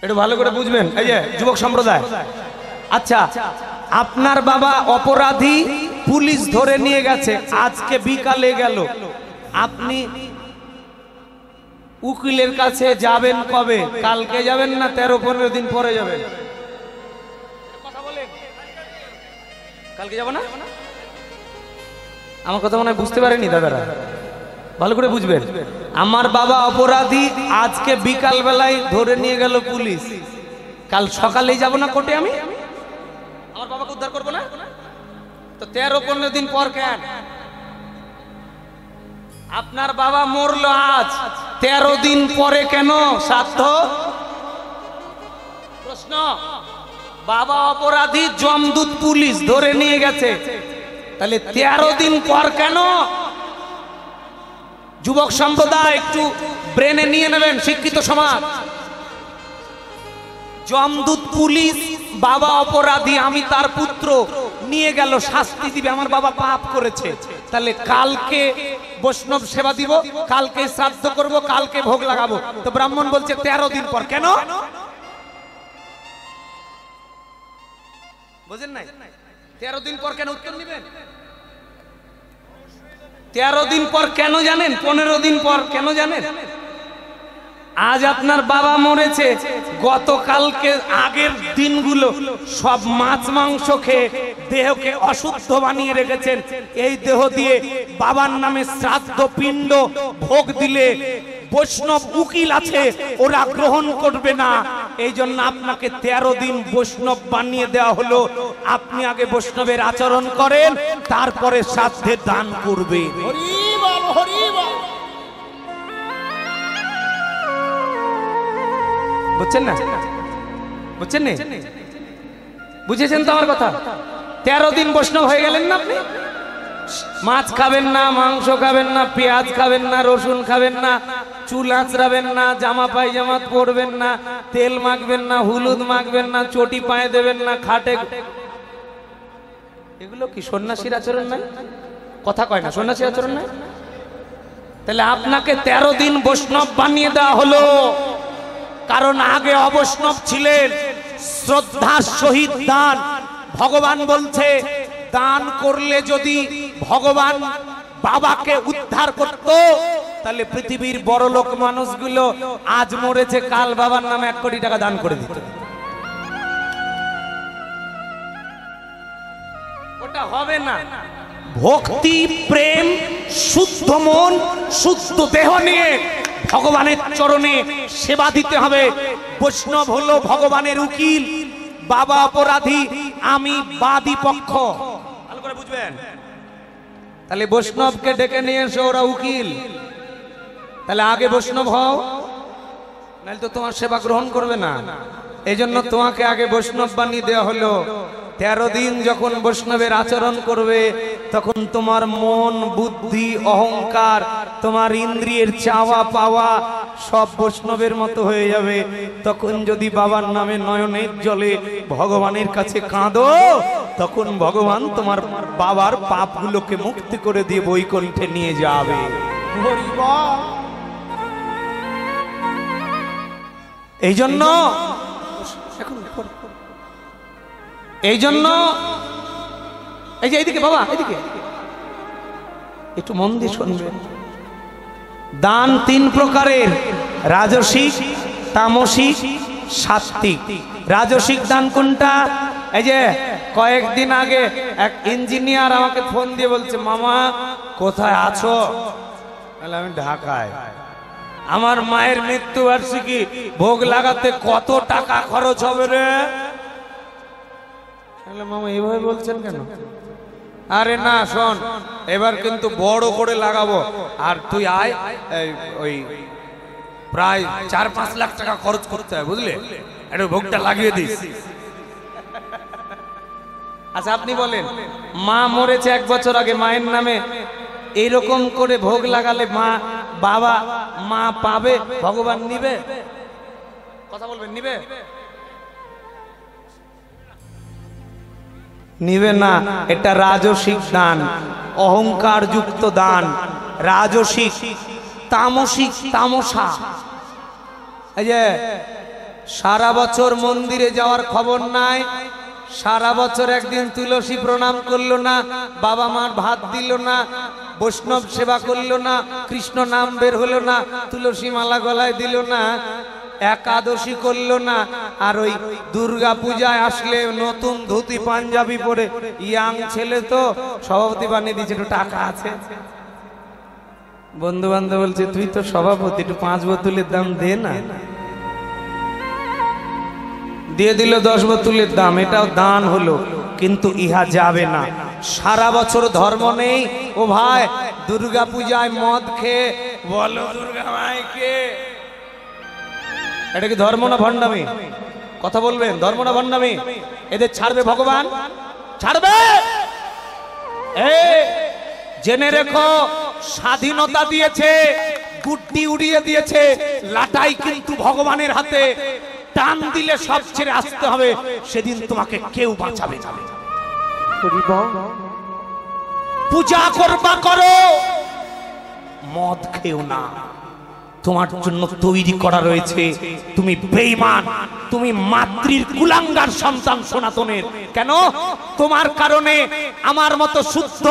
একটু ভালো করে বুঝবেন, এই যে যুবক সম্প্রদায়। আচ্ছা, আপনার বাবা অপরাধী, পুলিশ ধরে নিয়ে গেছে, আজকে বিকালে গেল, আপনি উকিলের কাছে যাবেন কবে? কালকে যাবেন না 13-15 দিন পরে যাবেন? কথা বলেন, কালকে যাব না? আমার কথা মনে হয় বুঝতে পারেনি দাদারা, ভালো করে বুঝবেন। আমার বাবা অপরাধী, আজকে বিকাল বেলায় ধরে নিয়ে গেল পুলিশ, কাল সকালেই যাব না কোর্টে? আমি আমার বাবাকে উদ্ধার করবো না? তো 13-15 দিন পর কেন? আপনার বাবা মরলো আজ, 13 দিন পরে কেন শ্রাদ্ধ? প্রশ্ন। বাবা অপরাধী, জমদূত পুলিশ ধরে নিয়ে গেছে, তাহলে 13 দিন পর কেন? যুবক সম্প্রদায় একটু ব্রেনে নিয়ে নেবেন, শিক্ষিত সমাজ। জমদূত পুলিশ, বাবা অপরাধী, আমি তার পুত্র, নিয়ে গেল, শাস্তি দিবে, আমার বাবা পাপ করেছে, তাহলে কালকে বৈষ্ণব সেবা দিব, কালকে শ্রাদ্ধ করব, কালকে ভোগ লাগাবো। তো ব্রাহ্মণ বলছে 13 দিন পর কেন? বুঝেন নাই? 13 দিন পর কেন? উত্তর নেবেন। 13 দিন পর কেন জানেন? 15 দিন পর কেন জানেন? আজ আপনার বাবা মরেছে, গতকালকে আগের দিনগুলো সব মাছ মাংস খেয়ে দেহকে অশুদ্ধ বানিয়ে রেখেছেন। এই দেহ দিয়ে বাবার নামে শ্রাদ্ধ পিণ্ড ভোগ দিলে বৈষ্ণব উকিল আছে, ওরা গ্রহণ করবে না। এই জন্য আপনাকে 13 দিন বৈষ্ণব বানিয়ে দেওয়া হলো। আপনি আগে বৈষ্ণবের আচরণ করেন, তারপরে শ্রাদ্ধে দান করবে। হরি বল, হরি বল। বুঝছেন না? বুঝছেন না? বুঝেছেন তো আমার কথা? 13 দিন বৈষ্ণব হয়ে গেলেন না আপনি? মাছ খাবেন না, মাংস খাবেন না, পেঁয়াজ খাবেন না, রসুন খাবেন না, চুল আঁচড়াবেন না, জামা পায়জামা পরবেন না, তেল মাখবেন না, হলুদ মাখবেন না, চটি পায়ে দেবেন না, খাটে। এগুলো কি সন্ন্যাসীর আচরণ নাই? কথা কয় না, সন্ন্যাসীর আচরণ নাই? তাহলে আপনাকে 13 দিন বৈষ্ণব বানিয়ে দেওয়া হলো, কারণ আগে অবৈষ্ণব ছিলেন। শ্রদ্ধার সহিত দান। ভগবান বলছে, দান করলে যদি ভগবান বাবাকে উদ্ধার করত, তাহলে পৃথিবীর বড়লোক মানুষগুলো আজ মরেছে, কাল বাবার নামে 1 কোটি টাকা দান করে দিত। ওটা হবে না। ভক্তি, প্রেম, শুদ্ধ মন, শুদ্ধ দেহ নিয়ে ভগবানের চরণে সেবা দিতে হবে। বৈষ্ণব হলো ভগবানের উকিল, বাবা অপরাধী, আমি বাদী পক্ষ। ভালো করে বুঝবেন। তাহলে বৈষ্ণবকে ডেকে নিয়ে এসে ওরা উকিল, তাহলে আগে বৈষ্ণব হও, নাহলে তো তোমার সেবা গ্রহণ করবে না। এই জন্য তোমাকে আগে বৈষ্ণব বানিয়ে দেওয়া হলো। 13 দিন যখন বৈষ্ণবের আচরণ করবে, তখন তোমার মন, বুদ্ধি, অহংকার, তোমার ইন্দ্রিয়ের চাওয়া পাওয়া সব বৈষ্ণবের মতো হয়ে যাবে। তখন যদি বাবার নামে নয়নের জলে ভগবানের কাছে কাঁদো, তখন ভগবান তোমার বাবার পাপগুলোকে মুক্তি করে দিয়ে বৈকুণ্ঠে নিয়ে যাবে। এই জন্য এই যে এইদিকে বাবা, এইদিকে একটু মন দিয়ে শুনবেন। দান 3 প্রকারের, রাজসিক, তামসিক, সাত্ত্বিক। রাজসিক দান কোনটা? এই যে কয়েকদিন আগে এক ইঞ্জিনিয়ার আমাকে ফোন দিয়ে বলছে, মামা কোথায় আছো? আমি ঢাকায়। আমার মায়ের মৃত্যুবার্ষিকী, ভোগ লাগাতে কত টাকা খরচ হবে রে? মামা এইভাবে বলছেন কেন? আরে না, শোন, এবার কিন্তু বড় করে লাগাবো, আর তুই আয়, ওই প্রায় 4-5 লাখ টাকা খরচ করতে হয়, বুঝলে? একটু ভোগটা লাগিয়ে দিস। আচ্ছা আপনি বলেন, মা মরেছে 1 বছর আগে, মায়ের নামে এইরকম করে ভোগ লাগালে মা পাবে? ভগবান নিবে? কথা বলবেন, নিবে? নিবে না। এটা রাজসিক দান, অহংকার যুক্ত দান, রাজসিক। তামসিক, তামসা। এই যে সারা বছর মন্দিরে যাওয়ার খবর নাই, সারা বছর একদিন তুলসী প্রণাম করলো না, বাবা মার ভাত দিল না, বৈষ্ণব সেবা করলো না, কৃষ্ণ নাম বের হলো না, তুলসী মালা গলায় দিল না, একাদশী করলো না, আর ওই দুর্গা পূজায় আসলে নতুন ধুতি পাঞ্জাবি পরে ইয়াং ছেলে তো সভাপতি বানিয়ে দিয়েছে, একটু টাকা আছে, বন্ধু বান্ধব বলছে তুই তো সভাপতি, একটু 5 বোতলের দাম দে না, দিয়ে দিল 10 বোতলের দাম, এটাও দান হলো, কিন্তু ইহা যাবে না। সারা বছর ধর্ম নেই ও ভাই, দুর্গা পূজায় মদ খেয়ে বলো দুর্গা মাইকে, এটা কি ধর্ম না ভণ্ডামি? কথা বলবেন, ধর্ম না ভণ্ডামি? এদের ছাড়বে ভগবান? ছাড়বে? জেনে রেখো, স্বাধীনতা দিয়েছে, গুড্ডি উড়িয়ে দিয়েছে, লাটাই কিন্তু ভগবানের হাতে, টান দিলে সব ছেড়ে আসতে হবে, সেদিন তোমাকে কেউ বাঁচাবে না। পূজা করবা করো, মদ খেও না, তোমার জন্য তৈরি করা রয়েছে, তুমি বেঈমান, তুমি মাতৃর কুলাঙ্গার সন্তান সনাতনের। কেন? তোমার কারণে আমার মতো শুদ্ধ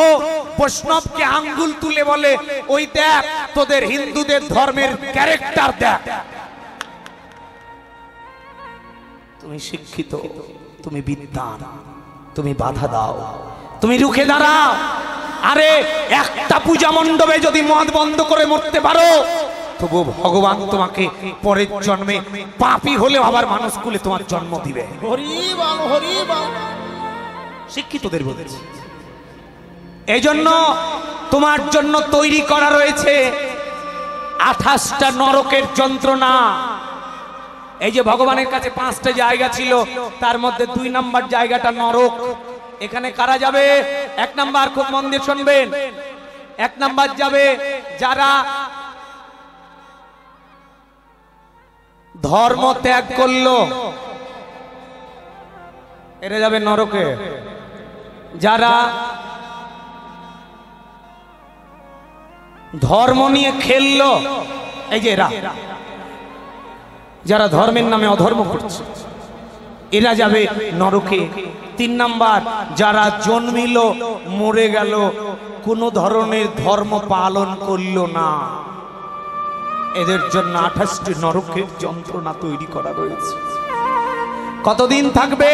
বৈষ্ণবকে আঙ্গুল তুলে বলে ওই দেখ তোদের হিন্দুদের ধর্মের ক্যারেক্টার দেখ। তুমি শিক্ষিত, তুমি বিদ্বান, তুমি বাধা দাও, তুমি রুখে দাঁড়াও। আরে একটা পূজা মণ্ডপে যদি মদ বন্ধ করে মরতে পারো, তবু ভগবান তোমাকে পরের জন্মে পাপী হলেও আবার মানুষ কুলে তোমার জন্ম দিবে। হরি বল, হরি বল। শিক্ষিতদের বলেছি, এই জন্য তোমার জন্য তৈরি করা রয়েছে 28টা নরকের যন্ত্রণা। এই যে ভগবানের কাছে 5টা জায়গা ছিল, তার মধ্যে 2 নাম্বার জায়গাটা নরক। এখানে কারা যাবে? 1 নাম্বার, খুব মন দিয়ে শুনবেন, 1 নাম্বার যাবে যারা ধর্ম ত্যাগ করলো, এরা যাবে নরকে। যারা ধর্ম নিয়ে খেললো, এই যে এরা, যারা ধর্মের নামে অধর্ম করছে, এরা যাবে নরকে। 3 নাম্বার, যারা জন্মিল মরে গেল, কোন ধরনের ধর্ম পালন করলো না, এদের জন্য 28টি নরকের যন্ত্রণা তৈরি করা রয়েছে। কতদিন থাকবে?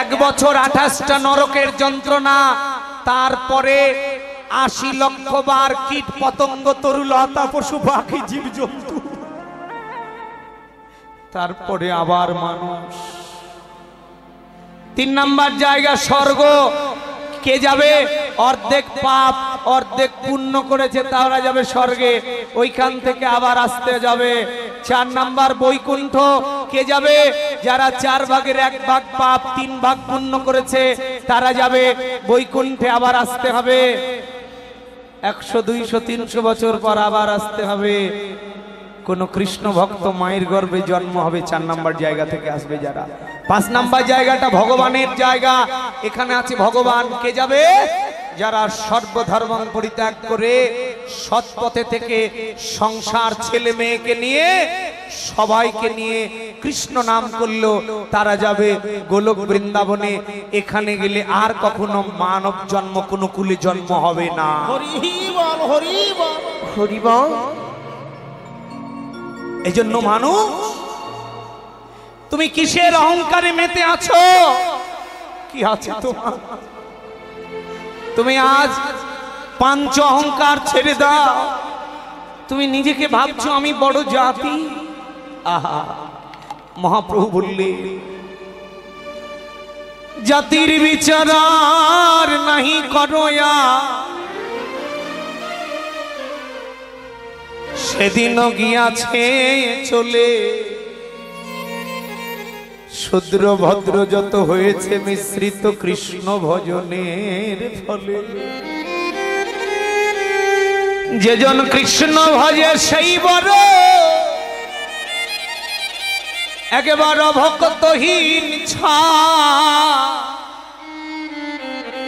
1 বছর 28টা নরকের যন্ত্রণা, তারপরে 80 লক্ষ বার কীট পতঙ্গ তরুলতা পশু পাখি জীবজন্তু, তারপরে আবার মানুষ। 3 নাম্বার জায়গা স্বর্গ। কে যাবে? অর্ধেক পাপ অর্ধেক পুণ্য করেছে, তারা যাবে স্বর্গে, ওইখান থেকে আবার আসতে যাবে। 4 নাম্বার বৈকুণ্ঠ। কে যাবে? যারা 4 ভাগের 1 ভাগ পাপ 3 ভাগ পুণ্য করেছে, তারা যাবে বৈকুণ্ঠে, আবার আসতে হবে। 100, 200, 300 বছর পর আবার আসতে হবে। কোন কৃষ্ণ ভক্ত মায়ের গর্ভে জন্ম হবে, 4 নাম্বার জায়গা থেকে আসবে যারা। 5 নাম্বার জায়গাটা ভগবানের জায়গা, এখানে আছে ভগবান। কে যাবে? যারা সর্বধর্ম পরিত্যাগ করে সৎ পথে থেকে সংসার ছেলে মেয়েকে নিয়ে সবাইকে নিয়ে কৃষ্ণ নাম করলো, তারা যাবে গোলক বৃন্দাবনে। এখানে গেলে আর কখনো মানব জন্ম কোন কুলে জন্ম হবে না। হরি বল, হরি বল, হরি বল। এই জন্য মানুষ, তুমি কিসের অহংকারে মেতে আছো? কি আছে তোমার? তুমি আজ 5 অহংকার ছেড়ে দাও। তুমি নিজেকে ভাবছো আমি বড় জাতি। আহা, মহাপ্রভু বললে জাতির বিচার নাহি করয়া, সেদিনও গিয়াছে চলে। শূদ্র ভদ্র যত হয়েছে মিশ্রিত কৃষ্ণ ভজনের ফলে। যেজন কৃষ্ণ ভজে সেই বড়, একেবারে ভক্তহীন ছা।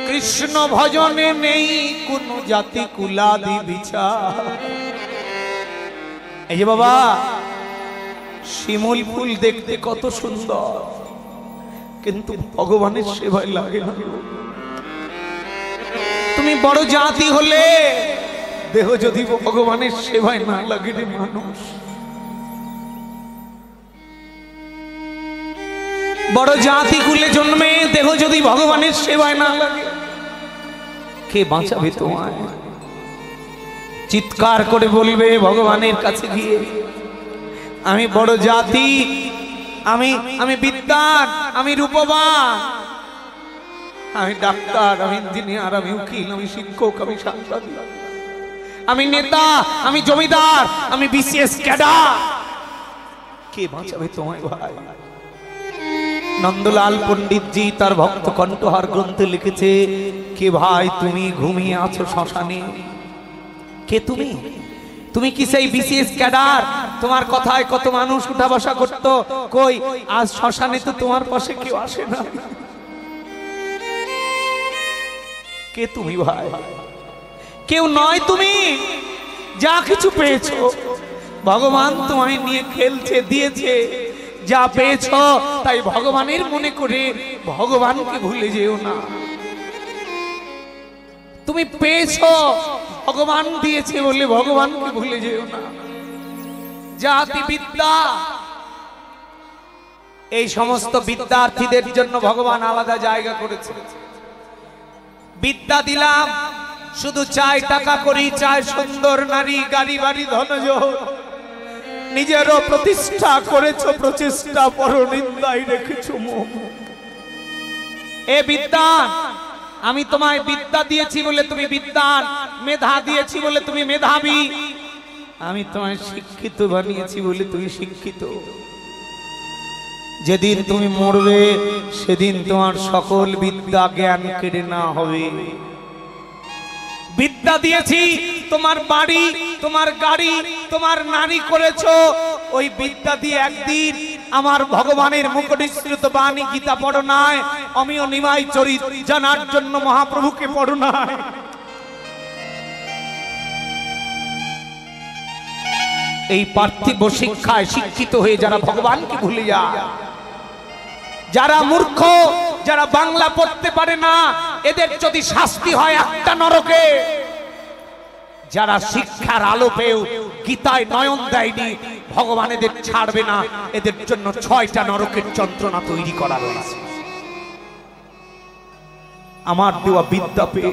কৃষ্ণ ভজনে নেই কোন জাতি কুলাদি বিচার। এই যে বাবা, শিমুল ফুল দেখতে কত সুন্দর, কিন্তু ভগবানের সেবায় লাগে না। তুমি বড় জাতি হলে দেহ যদি ভগবানের সেবায় না লাগে রে মানুষ, বড় জাতি কুলে জন্মে দেহ যদি ভগবানের সেবায় না লাগে, কে বাঁচাবে তোমায়? চিৎকার করে বলবে ভগবানের কাছে গিয়ে, আমি বড় জাতি, আমি বিদ্বান, আমি রূপবান, আমি ডাক্তার, আমি ইঞ্জিনিয়ার, আমি উকিল, আমি শিক্ষক, আমি সাংবাদিক, আমি নেতা, আমি জমিদার, আমি বিসিএস ক্যাডার, কে বাঁচাবে তোমায় ভাই? নন্দলাল পণ্ডিতজি তার ভক্ত কণ্ঠহার গ্রন্থে লিখেছে, কে ভাই তুমি ঘুমিয়ে আছো শ্মশানে? কে তুমি? তুমি কি সেই বিসিএস ক্যাডার? তোমার কথায় কত মানুষ উঠা বসা করতো, কই আজ শ্মশানে তো তোমার পাশে কেউ আসে না। কে তুমি ভাই? কেউ নয় তুমি। যা কিছু পেয়েছো ভগবান তোমায় নিয়ে খেলছে, দিয়েছে। যা পেয়েছো তাই ভগবানের মনে করে ভগবানকে ভুলে যেও না। তুমি পেয়েছো, ভগবান দিয়েছে বলে ভগবানকে ভুলে যেও না। জাতি বিদ্যা, এই সমস্ত বিদ্যার্থীদের জন্য ভগবান আলাদা জায়গা করেছে। বিদ্যা দিলাম, শুধু চাই টাকা করি, চাই সুন্দর নারী, গাড়ি বাড়ি, ধনজোর। নিজেরও প্রতিষ্ঠা করেছো, প্রচেষ্টা পরনিন্দায় রেখেছো মোহ। এ বিদ্যান, আমি তোমায় বিদ্যা দিয়েছি বলে তুমি বিদ্যান, মেধা দিয়েছি বলে তুমি মেধাবী, আমি তোমায় শিক্ষিত বানিয়েছি বলে তুমি শিক্ষিত। যেদিন তুমি মরবে সেদিন তোমার সকল বিদ্যা জ্ঞান কেড়ে নেওয়া হবে। বিদ্যা দিয়েছি, তোমার বাড়ি, তোমার গাড়ি, তোমার নারী করেছো, ওই বিদ্যা দিয়ে একদিন আমার ভগবানের মুখ নিঃসৃত বাণী গীতা পড়ো নাই, অমিয় নিমাই চরিত জানার জন্য মহাপ্রভুকে পড়ো নাই। এই পার্থিব শিক্ষায় শিক্ষিত হয়ে যারা ভগবানকে ভুলে যায়, যারা মূর্খ, যারা বাংলা পড়তে পারে না, এদের যদি শাস্তি হয় একটা নরকে। যারা শিক্ষার আলো পেয়েও গীতায় নয়ন দেয়নি, ভগবান এদের ছাড়বে না। এদের জন্য 6টা নরকের যন্ত্রণা তৈরি করা রয়েছে। আমার দেওয়া বিদ্যা পেয়ে,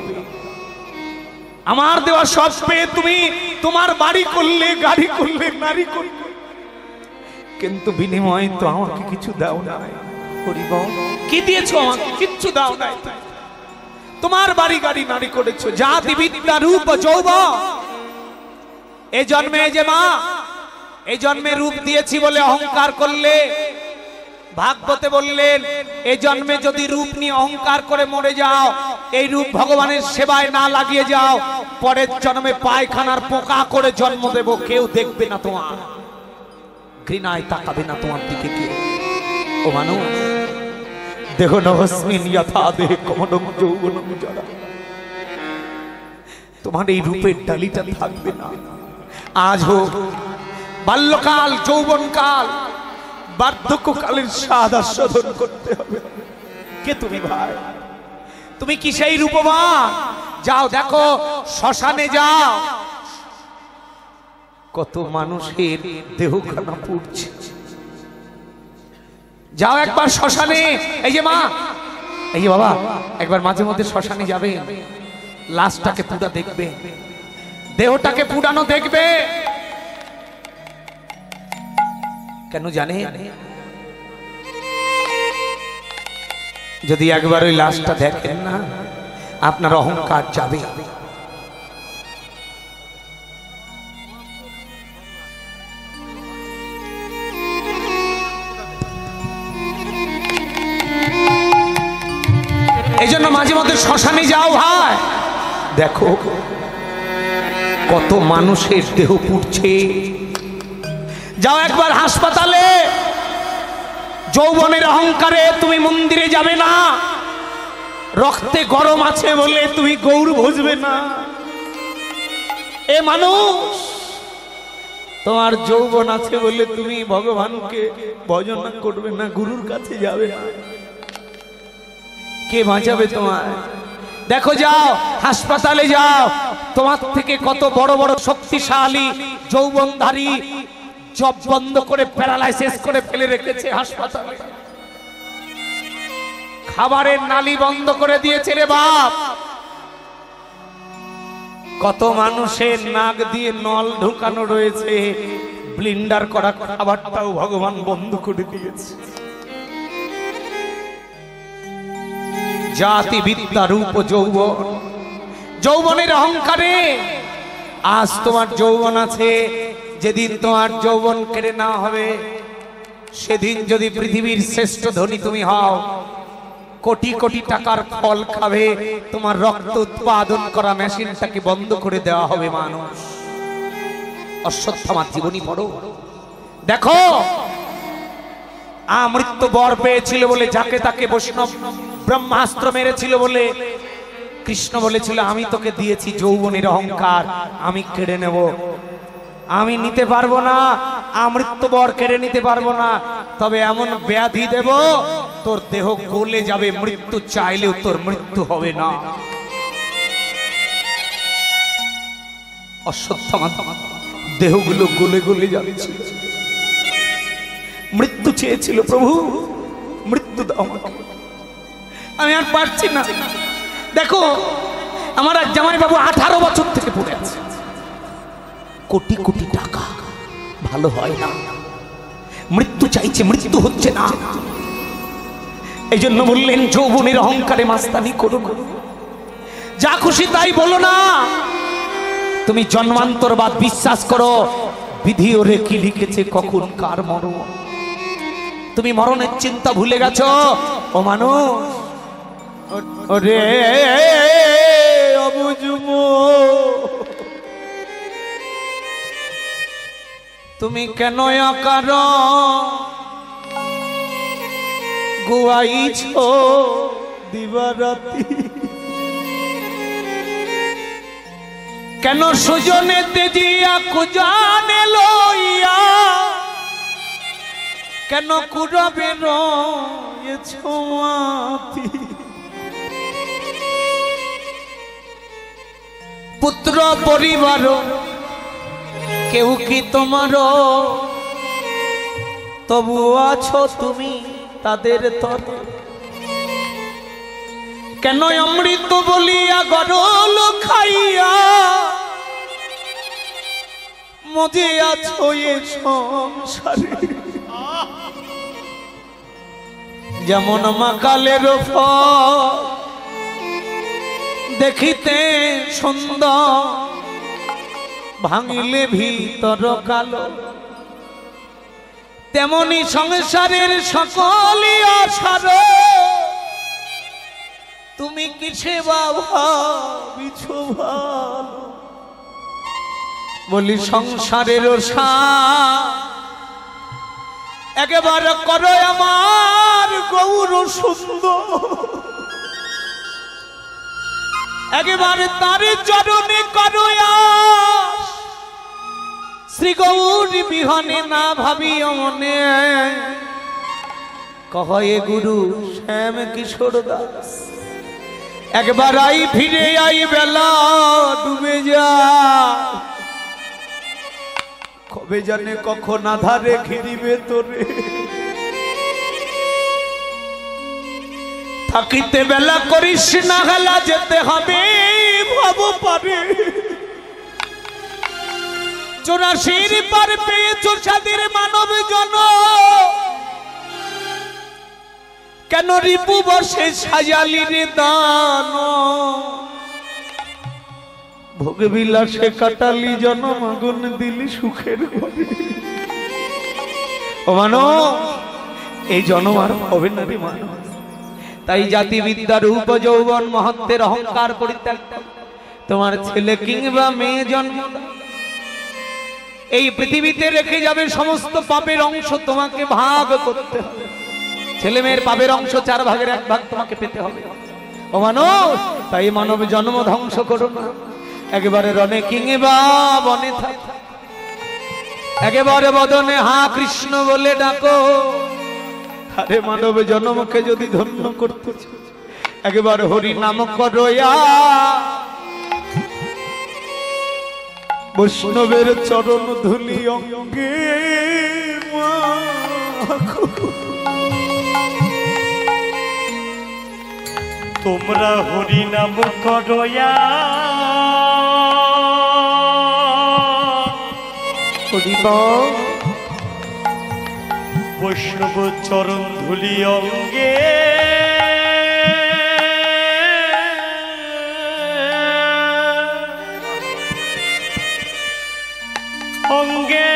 আমার দেওয়া সব পেয়ে তুমি তোমার বাড়ি করলে, গাড়ি করলে, নারী করলে, কিন্তু বিনিময়ে তো আমাকে কিছু দাও না। কি দিয়েছো আমাকে? কিচ্ছু দাও নাই। তোমার বাড়ি গাড়ি নারী করেছো, জাতি বিদ্যা রূপ যৌবন। এই জন্মে যে মা, এই জন্মে রূপ দিয়েছি বলে অহংকার করলে, ভাগবতে বললেন এই জন্মে যদি রূপ নিয়ে অহংকার করে মরে যাও, এই রূপ ভগবানের সেবায় না লাগিয়ে যাও, পরের জন্মে পায়খানার পোকা করে জন্ম দেব, কেউ দেখবে না তোমার, ঘৃণায় তাকাবে না তোমার দিকে কেউ। ও মানুষ, দেহ নহস্মিন যথা দেহ কমলং যৌবনং জরা, তোমার এই রূপের ডালিটা থাকবে না। আজ হোক বাল্যকাল, যৌবনকাল, বার্ধক্যকালের স্বাদ আস্বাদন করতে হবে। কে তুমি ভাই? তুমি কি সেই রূপবান? যাও দেখো শ্মশানে, যাও কত মানুষের দেহখানা পুড়ছে। যাও একবার শ্মশানে। এই যে মা, এই যে বাবা, একবার মাঝে মধ্যে শ্মশানে যাবে, লাশটাকে পুড়া দেখবে, দেহটাকে পুড়ানো দেখবে। কেন জানে? যদি একবার ওই লাশটা দেখেন না, আপনার অহংকার যাবে। এই জন্য মাঝে মধ্যে শ্মশানে যাও ভাই, দেখো কত মানুষের দেহ পুড়ছে। যাও একবার হাসপাতালে, যৌবনের অহংকারে তুমি মন্দিরে যাবে না, রক্তে গরম আছে বলে তুমি গৌর ভজবে না। এ মানুষ, তোমার যৌবন আছে বলে তুমি ভগবানকে ভজন করবে না, গুরুর কাছে যাবে না, কে বাঁচাবে তোমার? দেখো যাও হাসপাতালে যাও, তোমার থেকে কত বড় বড় শক্তিশালী যৌবনধারী জব বন্ধ করে প্যারালাইসিস করে ফেলে রেখেছে হাসপাতালে, খাবারের নালী বন্ধ করে দিয়েছে রে বাপ। কত মানুষের নাক দিয়ে নল ঢুকানো রয়েছে, ব্লিন্ডার করা খাবারটাও ভগবান বন্ধ করে দিয়েছে। জাতি বিদ্যা রূপ যৌবন, যৌবনের অহংকারে আজ তোমার যৌবন আছে, যেদিন তোমার যৌবন কেড়ে নেওয়া হবে সেদিন যদি পৃথিবীর শ্রেষ্ঠ ধনী তুমি হও, কোটি কোটি টাকার ফল খাবে, তোমার রক্ত উৎপাদন করা মেশিনটাকে বন্ধ করে দেওয়া হবে মানুষ। অশ্বত্থামার জীবনী পড়ো, দেখো আমৃত্য বর পেয়েছিল বলে যাকে তাকে বৈষ্ণব ব্রহ্মাস্ত্র মেরেছিল বলে কৃষ্ণ বলেছিল আমি তোকে দিয়েছি যৌবনের অহংকার, আমি কেড়ে নেব, আমি নিতে পারবো না, আমৃত্য বর কেড়ে নিতে পারবো না, তবে এমন ব্যাধি দেব তোর দেহ গলে যাবে, মৃত্যু চাইলেও তোর মৃত্যু হবে না। অশ্বত্থামা দেহগুলো গলে গলে যাচ্ছে, মৃত্যু চেয়েছিল, প্রভু মৃত্যু দাও আমাকে, আমি আর পারছি না। দেখো আমার জামাই বাবু 18 বছর থেকে পড়ে আছে, কোটি কোটি টাকা, ভালো হয় না, মৃত্যু চাইছে, মৃত্যু হচ্ছে না। এই জন্য বললেন যৌবনের অহংকারে মাস্তানি করো না, যা খুশি তাই বলো না, তুমি জন্মান্তরবাদ বিশ্বাস করো, বিধি ওরে কি লিখেছে কখন কার মরণ, তুমি মরণের চিন্তা ভুলে গেছো। ও মানুষ ওরে অবুঝমো, তুমি কেন আকার গুয়াইছ দিবারাতি, কেন সুজনে তেজিয়া কুজানে লইয়া, কেন কুরবে রয়েছ মাতি, পুত্র পরিবার কেউ কি তোমার, তবু আছো তুমি তাদের তরে, কেন অমৃত বলিয়া গরল খাইয়া মজে আছো এ সংসারে, যেমন মাকালের ফল দেখিতে সুন্দর, ভাঙিলে ভিতর কালো, তেমনি সংসারের সকলই আসার, তুমি কিসে ভাবিছ ভালো, বলি সংসারের একেবারে করো আমার গৌর সুন্দর, একেবারে তার চরণে করো শ্রী গৌরী বিহনে না ভাবিও মনে, কহে গুরু শ্যাম কিশোর দাস, একবার আই ফিরে আই বেলা ডুবে যা, কবে জানে কখন আধারে ঘিরিবে তোরে, থাকিতে বেলা করিস না হেলা, যেতে হবে ভাব পারে, 84 পার পেয়েছ সাদের মানব জন, কেন রিপু বসে সাজালি রে দান, ভোগ বিলাসে কাটালি জনম, আগুন দিলি সুখের ঘরে, ও মানো এই জনম আর হবে না রে মানো। তাই জাতি বিদ্যা রূপ যৌবন মহত্বের অহংকার পরিত্যাগ, তোমার ছেলে কিংবা মেয়ে জন্ম এই পৃথিবীতে রেখে যাবে, সমস্ত পাপের অংশ তোমাকে ভাগ করতে হবে, ছেলে মেয়ের পাপের অংশ 4 ভাগের 1 ভাগ তোমাকে পেতে হবে। ও মানব, তাই মানব জন্ম ধ্বংস করো না, একবারে রণে কিংবা বনে থাক, একেবারে বদনে হা কৃষ্ণ বলে ডাকো। আরে মানব জন্মকে যদি ধন্য করতে চাও, একেবারে হরি নাম করয়া বৈষ্ণবের চরণ ধুলি অঙ্গে মাখো। তোমরা হরি নাম করয়া বৈষ্ণব চরণ ধুলি অঙ্গে অঙ্গে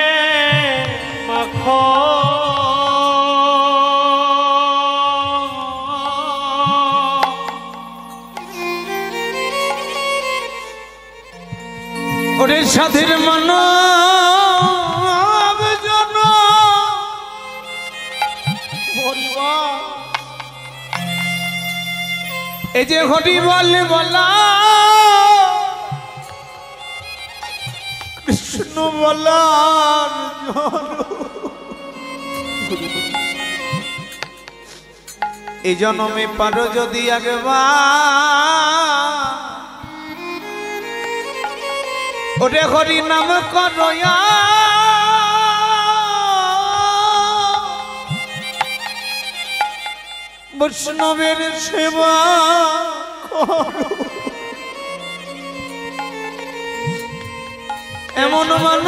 মাখো। ওরে সাধের মন এই যে হরি বলে বলা কৃষ্ণ বলার এই জন্মে পারো যদি আগেবার ওরে হরি নাম করয়া বৈষ্ণবের সেবা করো। এমন মানব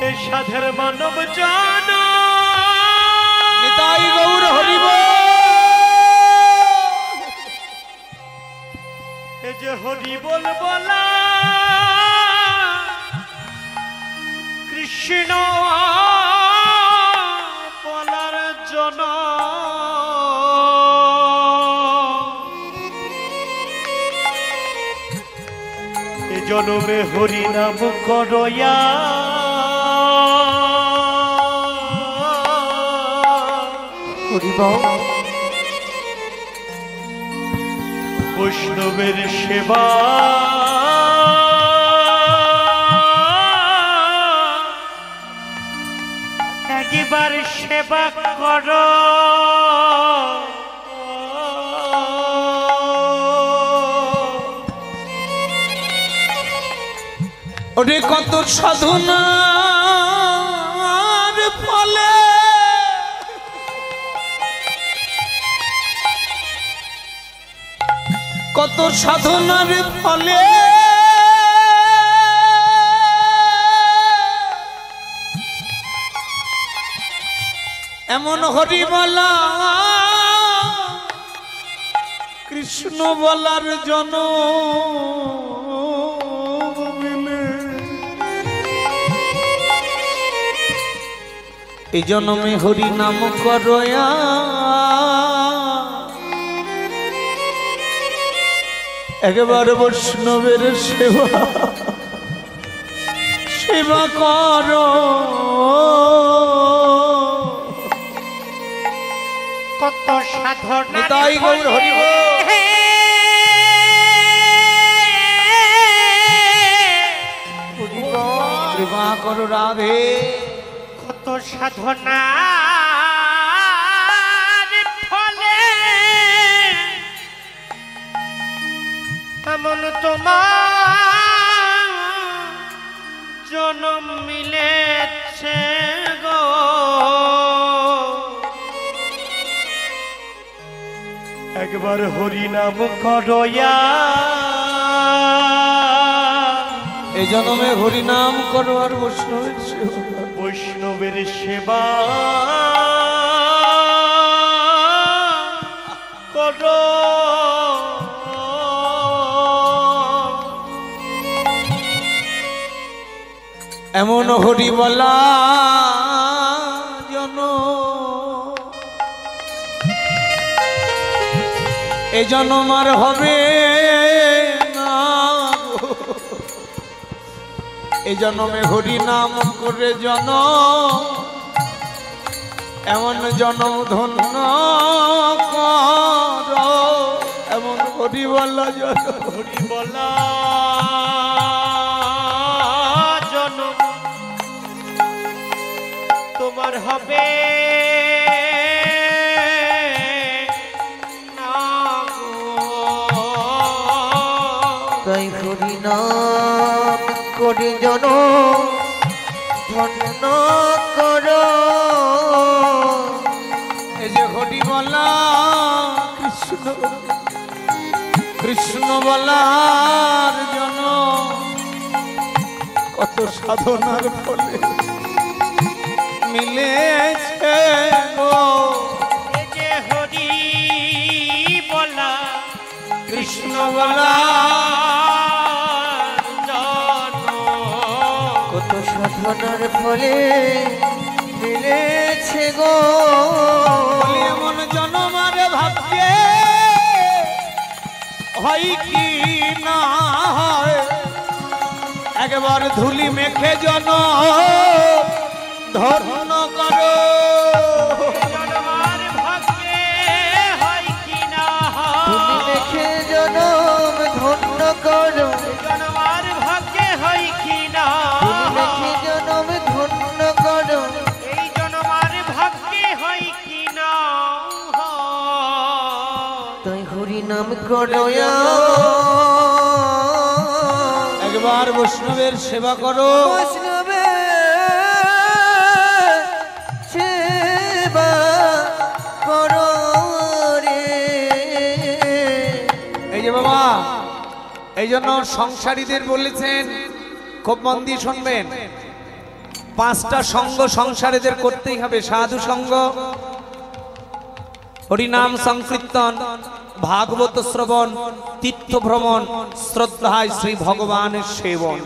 এই সাধের মানব জন নিতাই গৌর হরিব। এই যে হরি বল বলা কৃষ্ণ বলার জন এ জনমে হরি নাম করয়া বৈষ্ণবের সেবা একবার সেবা কর। ওরে কত সাধনার ফলে কত সাধনার ফলে এমন হরি বলা কৃষ্ণ বলার জন এই জন্মে হরি নাম করয়া একেবারে বৈষ্ণবের সেবা সেবা কর। কত সাধনা নিতাই গৌর হরিব। কৃপা করো রাধে। কত সাধনা ফলে এমন তোমার জন্ম মিলেছে গো। একবার হরি নাম করয়া এই জন্মে হরি নাম করো আর বৈষ্ণবের সেবা বৈষ্ণবের সেবা করো। এমন হরি বলা জন এই জন্ম আর হবে না। এই জন্মে হরি নাম করে জন এমন জন্ম ধন্য কর। এমন হরি বলা জন হরি বলা জন হবে না গো। তাই হরি নাম করে জন ধন্য করো। এই যে ঘটি বলা কৃষ্ণ কৃষ্ণ বলার জন্য কত সাধনার ফলে মিলেছে গো। এই যে হরি বলা কৃষ্ণ বলা কত সাধনার ফলে মিলেছে গো। বলি এমন জনমার ভাগ্যে হয় কি না হয়, একবার ধুলি মেখে জন ধন্য করো। জনমার ভাগ্যে হয় কি না তুমি হয়, দেখে জনম ধন্য করো। জনমার ভাগ্যে হয় কি না তুমি দেখে জনম ধন্য করো। এই জনমার ভাগ্যে হয় কি না হয়। তাই হরি নাম করো। একবার বৈষ্ণবের সেবা করো। বৈষ্ণবে সেবা করো রে। এই যে বাবা, এই জন্য সংসারীদের বলেছেন, খুব মন দিয়ে শুনবেন, 5টা সঙ্গ সংসারীদের করতেই হবে। সাধু সঙ্গ, হরিনাম সংকীর্তন, ভাগবত শ্রবণ, তীর্থ ভ্রমণ, শ্রদ্ধায় শ্রী ভগবানের সেবন।